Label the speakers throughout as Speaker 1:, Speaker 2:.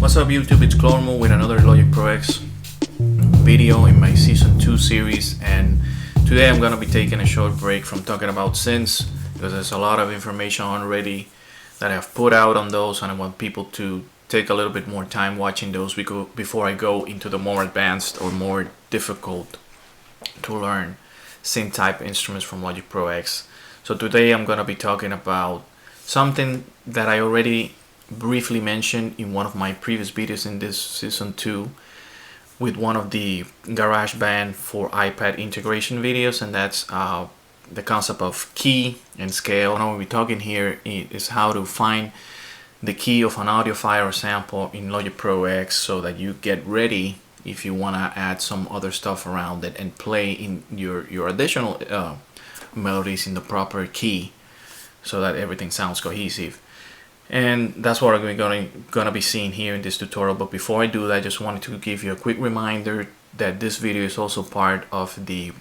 Speaker 1: What's up YouTube, it's Clormo with another Logic Pro X video in my Season 2 series, and today I'm going to be taking a short break from talking about synths because there's a lot of information already that I've put out on those, and I want people to take a little bit more time watching those before I go into the more advanced or more difficult to learn synth type instruments from Logic Pro X. So today I'm going to be talking about something that I already briefly mentioned in one of my previous videos in this Season 2 with one of the GarageBand for iPad integration videos, and that's the concept of key and scale. What we'll be talking here is how to find the key of an audio file or sample in Logic Pro X so that you get ready if you want to add some other stuff around it and play in your additional melodies in the proper key so that everything sounds cohesive. And that's what we're gonna be seeing here in this tutorial. But before I do that, I just wanted to give you a quick reminder that this video is also part of the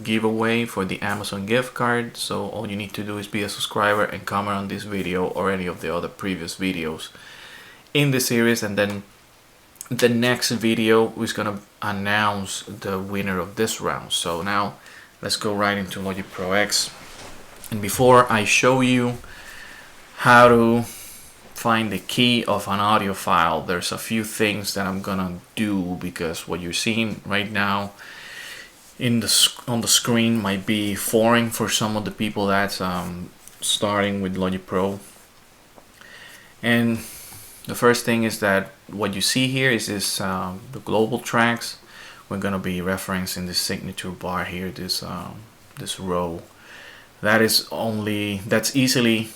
Speaker 1: giveaway for the Amazon gift card. So all you need to do is be a subscriber and comment on this video or any of the other previous videos in the series, and then the next video is gonna announce the winner of this round. So now let's go right into Logic Pro X. And before I show you how to find the key of an audio file, there's a few things that I'm gonna do, because what you're seeing right now on the screen might be foreign for some of the people that's starting with Logic Pro. And the first thing is that what you see here is this the global tracks. We're gonna be referencing this signature bar here, this row. That's easily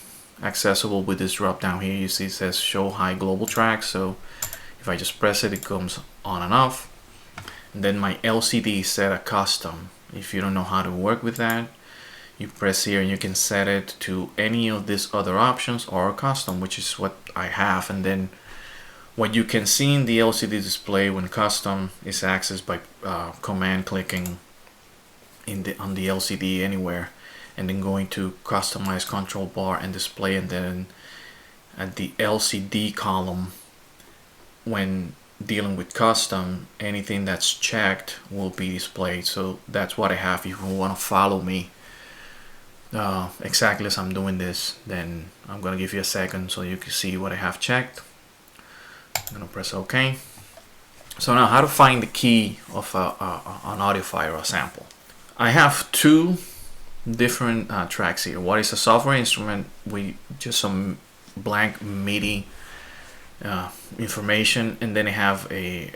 Speaker 1: accessible with this drop down here. You see it says show high global tracks, so if I just press it, it comes on and off. And then my LCD is set at custom. If you don't know how to work with that, you press here and you can set it to any of these other options or custom, which is what I have. And then what you can see in the LCD display when custom is accessed by command clicking on the LCD anywhere, and then going to customize control bar and display, and then at the LCD column, when dealing with custom, anything that's checked will be displayed. So that's what I have. If you want to follow me exactly as I'm doing this, then I'm gonna give you a second so you can see what I have checked. I'm gonna press OK. So now, how to find the key of an audio file or a sample. I have two different tracks here. What is a software instrument with just some blank MIDI information, and then I have an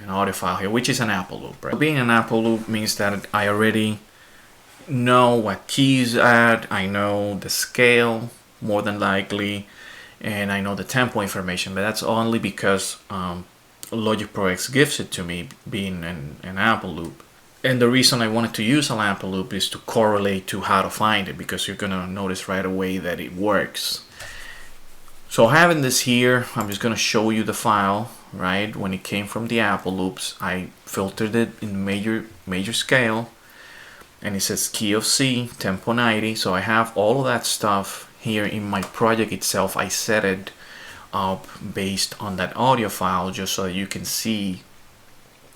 Speaker 1: audio file here, which is an Apple loop. Right? Being an Apple loop means that I already know what keys at, I know the scale more than likely, and I know the tempo information, but that's only because Logic Pro X gives it to me, being an Apple loop. And the reason I wanted to use a Apple loop is to correlate to how to find it, because you're gonna notice right away that it works. So having this here, I'm just gonna show you the file. Right, when it came from the Apple loops, I filtered it in major scale, and it says key of C, tempo 90. So I have all of that stuff here in my project itself. I set it up based on that audio file, just so that you can see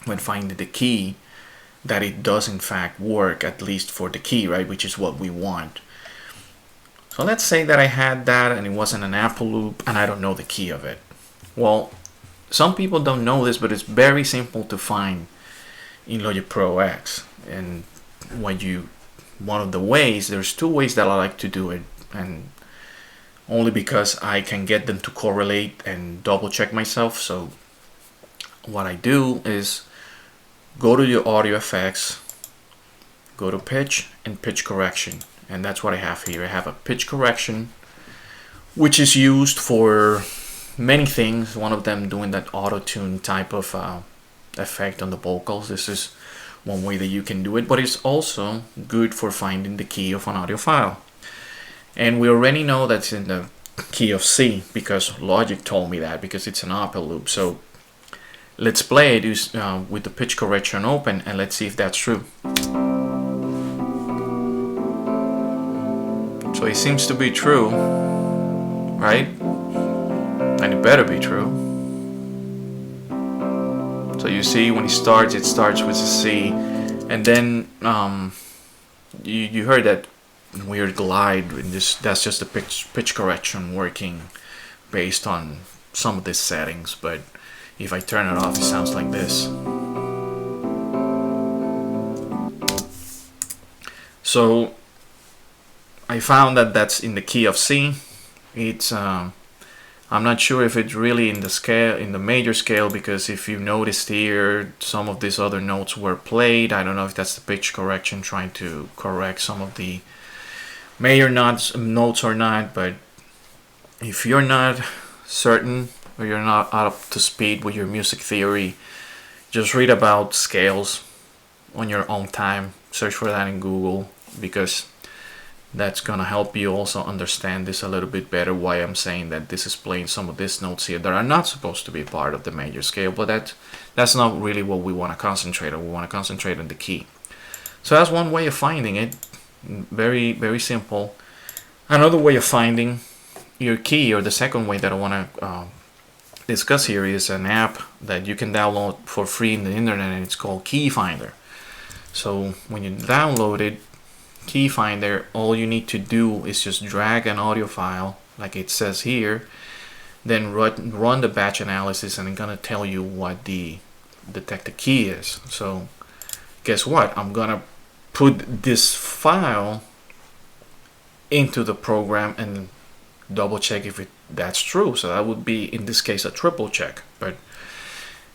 Speaker 1: when finding the key that it does in fact work, at least for the key, right, which is what we want. So let's say that I had that and it wasn't an Apple loop and I don't know the key of it. Well, some people don't know this, but it's very simple to find in Logic Pro X. And one of the ways, there's two ways that I like to do it, and only because I can get them to correlate and double check myself. So what I do is go to your audio effects, go to pitch and pitch correction, and that's what I have here. I have a pitch correction, which is used for many things, one of them doing that auto-tune type of effect on the vocals. This is one way that you can do it, but it's also good for finding the key of an audio file. And we already know that's in the key of C because Logic told me that, because it's an Apple loop. So let's play it with the pitch correction open, and let's see if that's true. So it seems to be true, right? And it better be true. So you see when it starts with a C, and then you heard that weird glide. And that's just the pitch correction working based on some of these settings. But if I turn it off, it sounds like this. So I found that that's in the key of C. It's I'm not sure if it's really in the scale, in the major scale, because if you noticed here, some of these other notes were played. I don't know if that's the pitch correction trying to correct some of the major notes or not, but if you're not certain or you're not up to speed with your music theory, just read about scales on your own time. Search for that in Google, because that's gonna help you also understand this a little bit better, why I'm saying that this is playing some of these notes here that are not supposed to be part of the major scale, but that's not really what we want to concentrate on. We want to concentrate on the key. So that's one way of finding it. Very, very simple. Another way of finding your key, or the second way that I want to discuss here, is an app that you can download for free in the internet, and it's called Keyfinder. So when you download it, Keyfinder, all you need to do is just drag an audio file like it says here, then run the batch analysis, and it's gonna tell you what the detected key is. So guess what? I'm gonna put this file into the program and double check if that's true. So that would be, in this case, a triple check.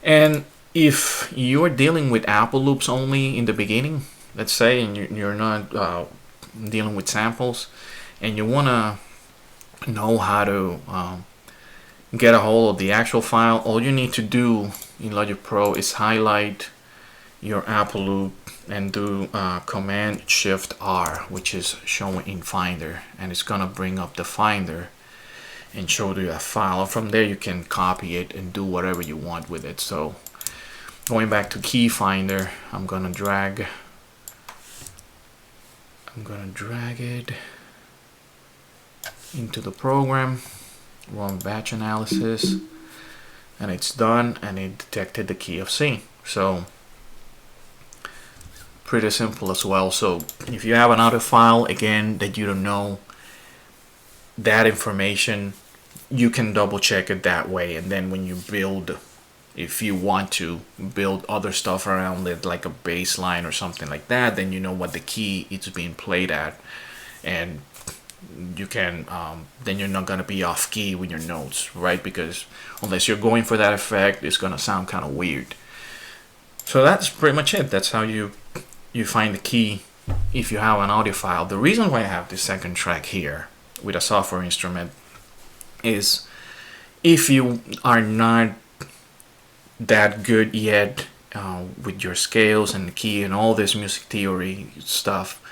Speaker 1: And if you're dealing with Apple loops only in the beginning, let's say, and you're not dealing with samples, and you want to know how to get a hold of the actual file, all you need to do in Logic Pro is highlight your Apple loop and do Command Shift R, which is shown in Finder, and it's gonna bring up the Finder and show you a file. From there you can copy it and do whatever you want with it. So going back to Keyfinder, I'm gonna drag it into the program, run batch analysis, and it's done, and it detected the key of C. So pretty simple as well. So if you have another file, again, that you don't know that information, you can double check it that way, and then when you build, if you want to build other stuff around it, like a bass line or something like that, then you know what the key is being played at, and you can then you're not going to be off key with your notes, right? Because unless you're going for that effect, it's going to sound kind of weird. So that's pretty much it. That's how you find the key if you have an audio file. The reason why I have this second track here with a software instrument is, if you are not that good yet with your scales and the key and all this music theory stuff,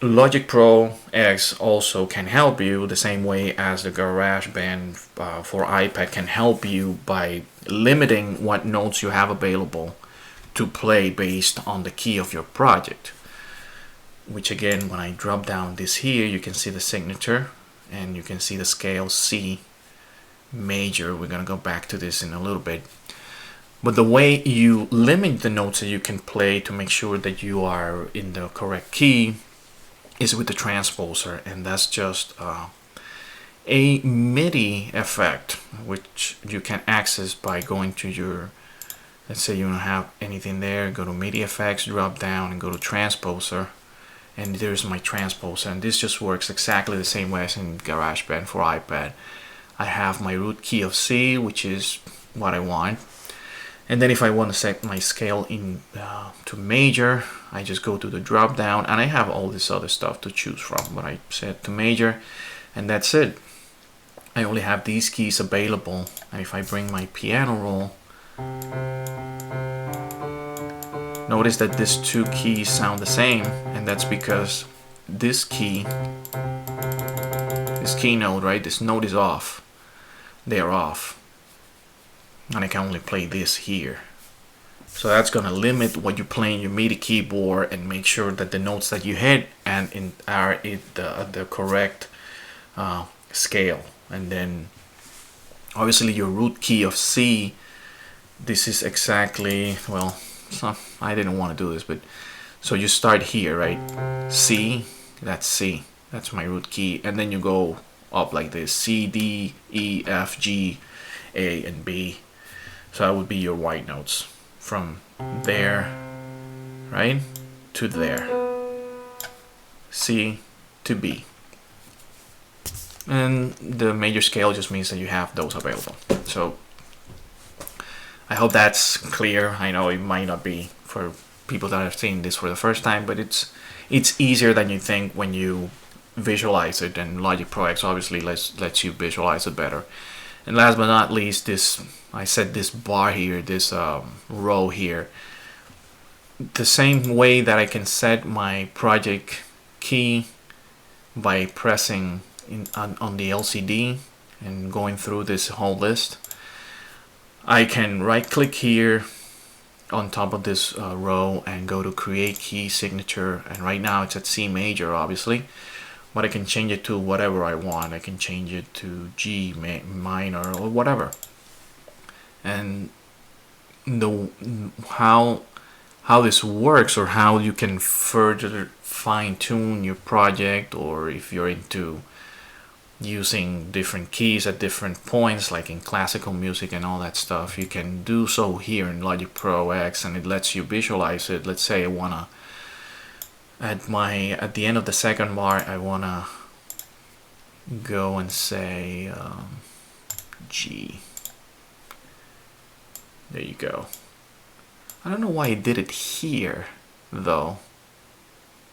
Speaker 1: Logic Pro X also can help you the same way as the GarageBand for iPad can help you by limiting what notes you have available to play based on the key of your project. Which again, when I drop down this here, you can see the signature and you can see the scale C major. We're gonna go back to this in a little bit. But the way you limit the notes that you can play to make sure that you are in the correct key is with the Transposer, and that's just a MIDI effect which you can access by going to your, let's say you don't have anything there, go to MIDI effects, drop down and go to Transposer, and there's my Transposer, and this just works exactly the same way as in GarageBand for iPad. I have my root key of C, which is what I want. And then if I want to set my scale in to major, I just go to the drop down, and I have all this other stuff to choose from, but I set to major, and that's it. I only have these keys available. And if I bring my piano roll, notice that these two keys sound the same, and that's because this key, this key note, right, this note is off. They are off. And I can only play this here. So that's going to limit what you play in your MIDI keyboard and make sure that the notes that you hit are in the correct scale. And then obviously your root key of C this is exactly, well, so I didn't want to do this, but so you start here, right? C, that's C, that's my root key, and then you go up like this: C, D, E, F, G, A, and B. So that would be your white notes from there, right, to there. C to B. And the major scale just means that you have those available. So I hope that's clear. I know it might not be for people that have seen this for the first time, but it's easier than you think when you visualize it, and Logic Pro X obviously lets you visualize it better. And last but not least, I said this bar here, this row here, the same way that I can set my project key by pressing on the LCD and going through this whole list, I can right click here on top of this row and go to create key signature, and right now it's at C major obviously, but I can change it to whatever I want. I can change it to G minor or whatever. And how this works, or how you can further fine-tune your project, or if you're into using different keys at different points, like in classical music and all that stuff, you can do so here in Logic Pro X, and it lets you visualize it. Let's say I wanna, at the end of the second bar, I wanna go and say G. There you go. I don't know why I did it here though.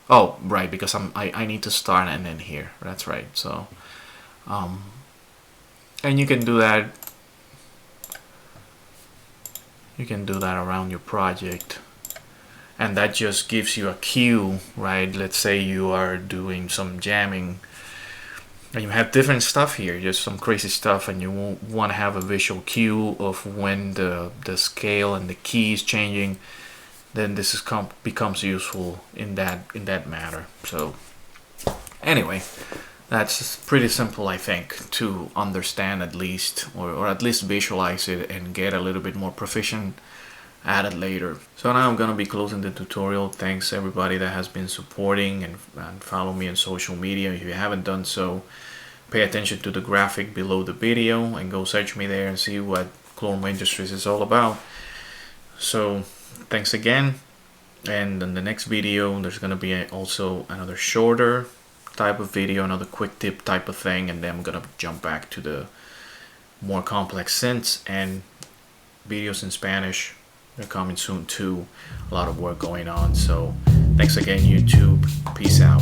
Speaker 1: Oh, right, because I need to start and end here. That's right. So and you can do that around your project, and that just gives you a cue, right? Let's say you are doing some jamming and you have different stuff here, just some crazy stuff, and you want to have a visual cue of when the scale and the key is changing, then this becomes useful in that matter. So anyway, that's pretty simple, I think, to understand at least, or at least visualize it and get a little bit more proficient at it later. So now I'm gonna be closing the tutorial. Thanks everybody that has been supporting and follow me on social media. If you haven't done so, pay attention to the graphic below the video and go search me there and see what Clormo Industries is all about. So thanks again, and in the next video there's gonna be also another shorter type of video, another quick tip type of thing, and then I'm gonna jump back to the more complex synths and videos in Spanish. They're coming soon too. A lot of work going on. So thanks again, YouTube. Peace out.